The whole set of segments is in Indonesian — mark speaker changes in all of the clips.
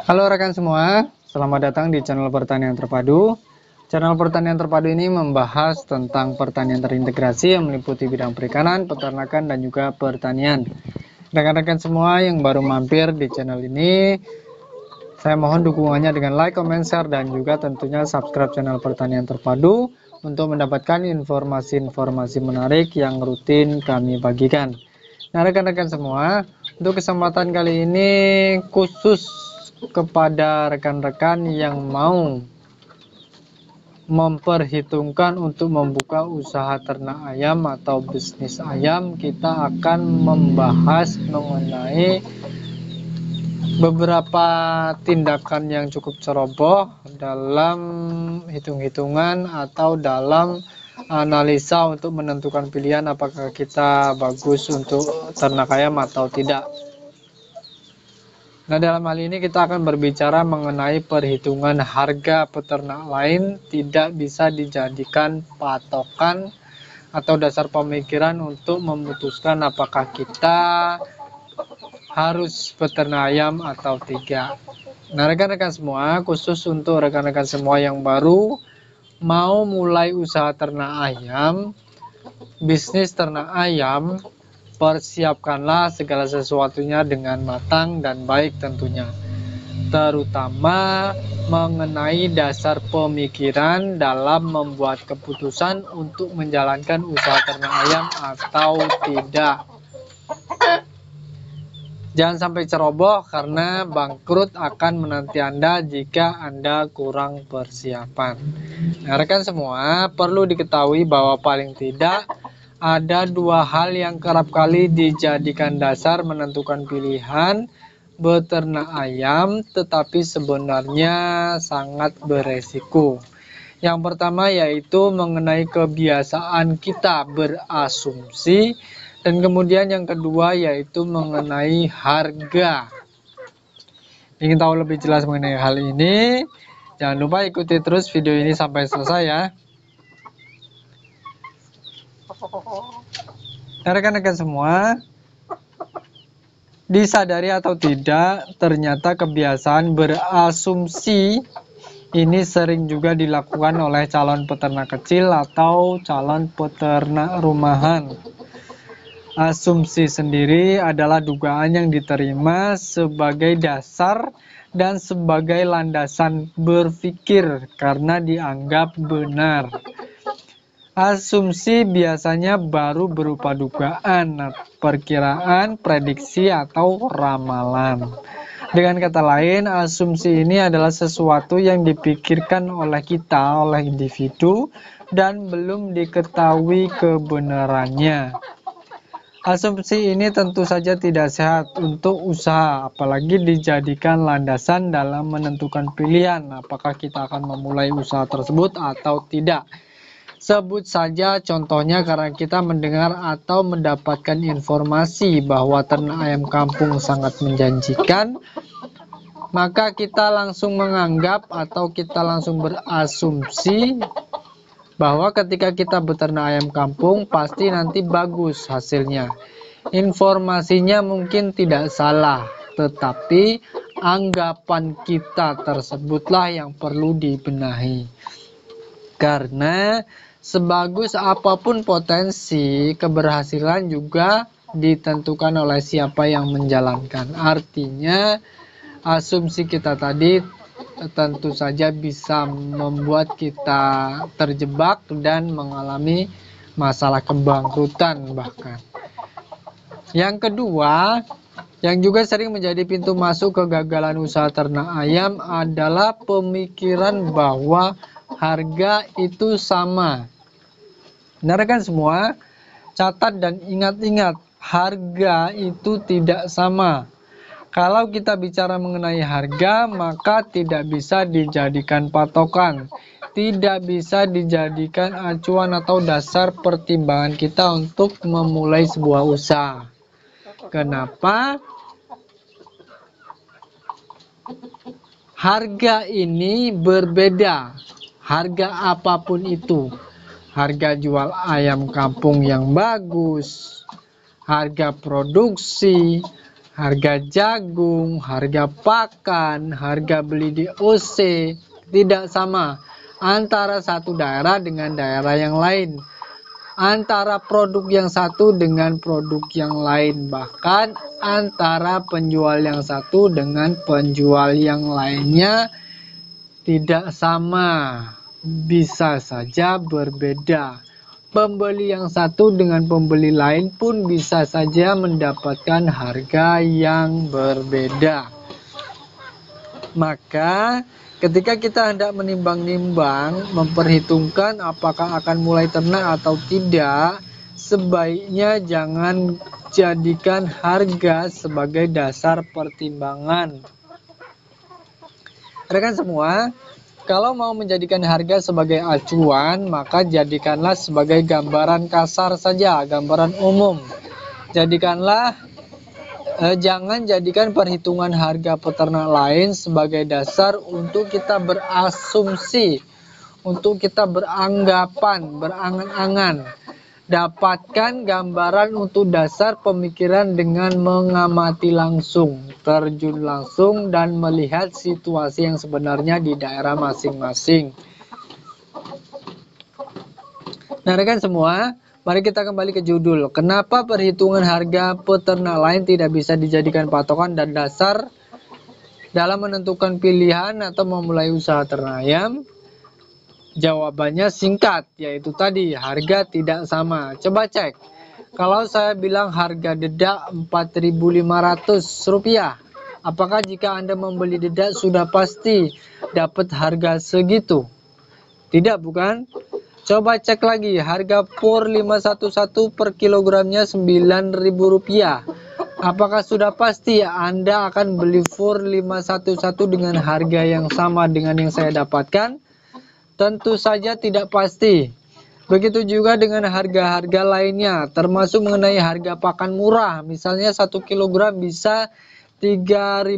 Speaker 1: Halo rekan semua, selamat datang di channel Pertanian Terpadu. Channel Pertanian Terpadu ini membahas tentang pertanian terintegrasi yang meliputi bidang perikanan, peternakan, dan juga pertanian. Rekan-rekan semua yang baru mampir di channel ini, saya mohon dukungannya dengan like, comment, share, dan juga tentunya subscribe channel Pertanian Terpadu untuk mendapatkan informasi-informasi menarik yang rutin kami bagikan. Nah rekan-rekan semua, untuk kesempatan kali ini khusus kepada rekan-rekan yang mau memperhitungkan untuk membuka usaha ternak ayam atau bisnis ayam, kita akan membahas mengenai beberapa tindakan yang cukup ceroboh dalam hitung-hitungan atau dalam analisa untuk menentukan pilihan apakah kita bagus untuk ternak ayam atau tidak. Nah, dalam hal ini kita akan berbicara mengenai perhitungan harga peternak lain tidak bisa dijadikan patokan atau dasar pemikiran untuk memutuskan apakah kita harus peternak ayam atau tidak. Nah, rekan-rekan semua, khusus untuk rekan-rekan semua yang baru mau mulai usaha ternak ayam, bisnis ternak ayam, persiapkanlah segala sesuatunya dengan matang dan baik tentunya, terutama mengenai dasar pemikiran dalam membuat keputusan untuk menjalankan usaha ternak ayam atau tidak. Jangan sampai ceroboh karena bangkrut akan menanti Anda jika Anda kurang persiapan. Nah, rekan semua, perlu diketahui bahwa paling tidak ada dua hal yang kerap kali dijadikan dasar menentukan pilihan beternak ayam, tetapi sebenarnya sangat beresiko. Yang pertama yaitu mengenai kebiasaan kita berasumsi, dan kemudian yang kedua yaitu mengenai harga. Ingin tahu lebih jelas mengenai hal ini? Jangan lupa ikuti terus video ini sampai selesai ya. Nah, rekan-rekan semua, disadari atau tidak, ternyata kebiasaan berasumsi ini sering juga dilakukan oleh calon peternak kecil atau calon peternak rumahan. Asumsi sendiri adalah dugaan yang diterima sebagai dasar dan sebagai landasan berpikir karena dianggap benar. Asumsi biasanya baru berupa dugaan, perkiraan, prediksi, atau ramalan. Dengan kata lain, asumsi ini adalah sesuatu yang dipikirkan oleh kita, oleh individu, dan belum diketahui kebenarannya. Asumsi ini tentu saja tidak sehat untuk usaha, apalagi dijadikan landasan dalam menentukan pilihan apakah kita akan memulai usaha tersebut atau tidak. Sebut saja contohnya karena kita mendengar atau mendapatkan informasi bahwa ternak ayam kampung sangat menjanjikan, maka kita langsung menganggap atau kita langsung berasumsi bahwa ketika kita beternak ayam kampung pasti nanti bagus hasilnya. Informasinya mungkin tidak salah, tetapi anggapan kita tersebutlah yang perlu dibenahi. Karena sebagus apapun potensi, keberhasilan juga ditentukan oleh siapa yang menjalankan. Artinya asumsi kita tadi tentu saja bisa membuat kita terjebak dan mengalami masalah kebangkrutan bahkan. Yang kedua, yang juga sering menjadi pintu masuk kegagalan usaha ternak ayam adalah pemikiran bahwa harga itu sama. Nah rekan semua, catat dan ingat-ingat, harga itu tidak sama. Kalau kita bicara mengenai harga, maka tidak bisa dijadikan patokan, tidak bisa dijadikan acuan atau dasar pertimbangan kita untuk memulai sebuah usaha. Kenapa? Harga ini berbeda, harga apapun itu. Harga jual ayam kampung yang bagus, harga produksi, harga jagung, harga pakan, harga beli di OC tidak sama antara satu daerah dengan daerah yang lain, antara produk yang satu dengan produk yang lain, bahkan antara penjual yang satu dengan penjual yang lainnya tidak sama, bisa saja berbeda. Pembeli yang satu dengan pembeli lain pun bisa saja mendapatkan harga yang berbeda. Maka ketika kita hendak menimbang-nimbang, memperhitungkan apakah akan mulai ternak atau tidak, sebaiknya jangan jadikan harga sebagai dasar pertimbangan. Rekan semua, kalau mau menjadikan harga sebagai acuan, maka jadikanlah sebagai gambaran kasar saja, gambaran umum. Jangan jadikan perhitungan harga peternak lain sebagai dasar untuk kita berasumsi, untuk kita beranggapan, berangan-angan. Dapatkan gambaran untuk dasar pemikiran dengan mengamati langsung, terjun langsung, dan melihat situasi yang sebenarnya di daerah masing-masing. Nah, rekan semua, mari kita kembali ke judul. Kenapa perhitungan harga peternak lain tidak bisa dijadikan patokan dan dasar dalam menentukan pilihan atau memulai usaha ternak ayam? Jawabannya singkat, yaitu tadi harga tidak sama. Coba cek, kalau saya bilang harga dedak Rp4.500, apakah jika Anda membeli dedak sudah pasti dapat harga segitu? Tidak, bukan? Coba cek lagi, harga pur 511 per kilogramnya Rp9.000. Apakah sudah pasti Anda akan beli pur 511 dengan harga yang sama dengan yang saya dapatkan? Tentu saja tidak pasti. Begitu juga dengan harga-harga lainnya, termasuk mengenai harga pakan murah. Misalnya 1 kg bisa Rp3.000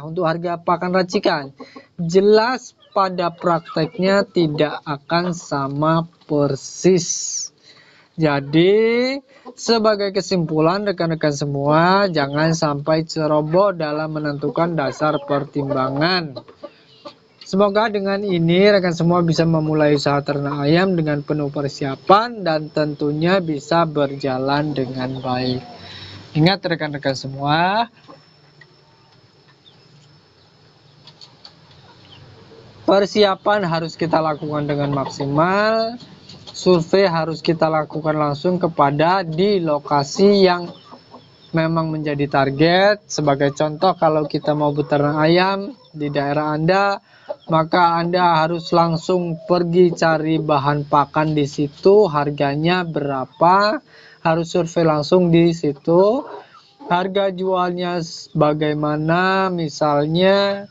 Speaker 1: untuk harga pakan racikan. Jelas pada prakteknya tidak akan sama persis. Jadi, sebagai kesimpulan rekan-rekan semua, jangan sampai ceroboh dalam menentukan dasar pertimbangan. Semoga dengan ini rekan semua bisa memulai usaha ternak ayam dengan penuh persiapan dan tentunya bisa berjalan dengan baik. Ingat rekan-rekan semua, persiapan harus kita lakukan dengan maksimal. Survei harus kita lakukan langsung kepada di lokasi yang memang menjadi target. Sebagai contoh, kalau kita mau beternak ayam di daerah Anda, maka Anda harus langsung pergi cari bahan pakan di situ, harganya berapa, harus survei langsung di situ. Harga jualnya bagaimana, misalnya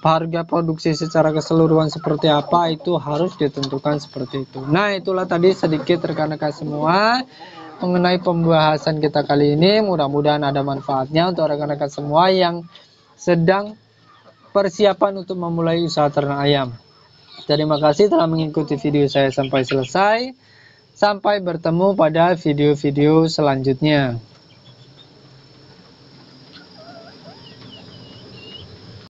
Speaker 1: harga produksi secara keseluruhan seperti apa, itu harus ditentukan seperti itu. Nah, itulah tadi sedikit rekan-rekan semua mengenai pembahasan kita kali ini. Mudah-mudahan ada manfaatnya untuk rekan-rekan semua yang sedang persiapan untuk memulai usaha ternak ayam. Terima kasih telah mengikuti video saya sampai selesai. Sampai bertemu pada video-video selanjutnya.